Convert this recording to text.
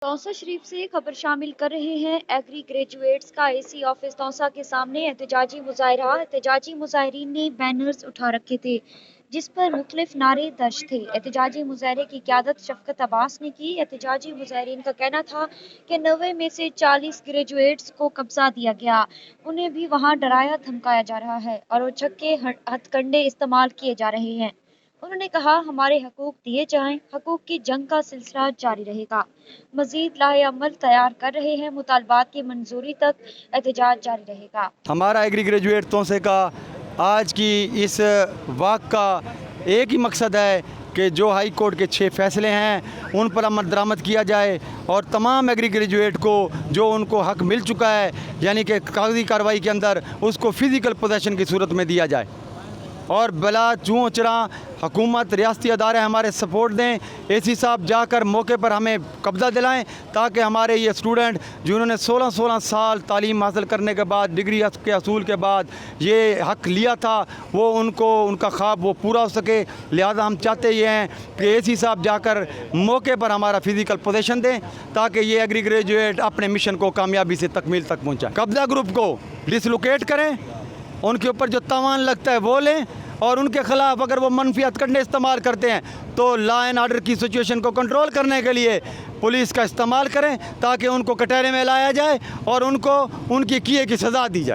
तौसा शरीफ से खबर शामिल कर रहे हैं। एग्री ग्रेजुएट्स का एसी ऑफिस तौसा के सामने एहतजाजी मुजाहरा। एहतजाजी मुजाहरीन ने बैनर्स उठा रखे थे जिस पर मुख्तलिफ नारे दर्ज थे। एहतजाजी मुजाहरे की क़यादत शफकत अब्बास ने की। एहतजाजी मुजाहरीन का कहना था कि 90 में से 40 ग्रेजुएट्स को कब्जा दिया गया, उन्हें भी वहाँ डराया धमकाया जा रहा है और उछक के हथकंडे इस्तेमाल किए जा रहे हैं। उन्होंने कहा, हमारे हकूक दिए जाएं, हकूक की जंग का सिलसिला जारी रहेगा। मजीद लाहे अमल तैयार कर रहे हैं, मुतालबात की मंजूरी तक एहतजाज जारी रहेगा। हमारा एग्री ग्रेजुएट तौसे का आज की इस वाक़ का एक ही मकसद है कि जो हाई कोर्ट के 6 फैसले हैं उन पर अमल दरामद किया जाए और तमाम एग्री ग्रेजुएट को जो उनको हक मिल चुका है यानी कि कागजी कार्रवाई के अंदर उसको फ़िज़िकल पोजेसन की सूरत में दिया जाए और बला चूँ चरा हुकूमत रियासती अदारे हमारे सपोर्ट दें। एसी साहब जाकर मौके पर हमें कब्ज़ा दिलाएं ताकि हमारे ये स्टूडेंट जिन्होंने 16 साल तालीम हासिल करने के बाद डिग्री के असूल के बाद ये हक़ लिया था वो उनको उनका ख्वाब वो पूरा हो सके। लिहाजा हम चाहते ये हैं कि एसी साहब जाकर मौके पर हमारा फ़िज़िकल पोजेसन दें ताकि ये एग्री ग्रेजुएट अपने मिशन को कामयाबी से तकमील तक पहुँचाएँ। कब्ज़ा ग्रुप को डिसलोकेट करें, उनके ऊपर जो तावान लगता है वो लें और उनके ख़िलाफ़ अगर वो मनफी हथकंडे इस्तेमाल करते हैं तो लॉ एंड ऑर्डर की सिचुएशन को कंट्रोल करने के लिए पुलिस का इस्तेमाल करें ताकि उनको कटहरे में लाया जाए और उनको उनकी किए की सज़ा दी जाए।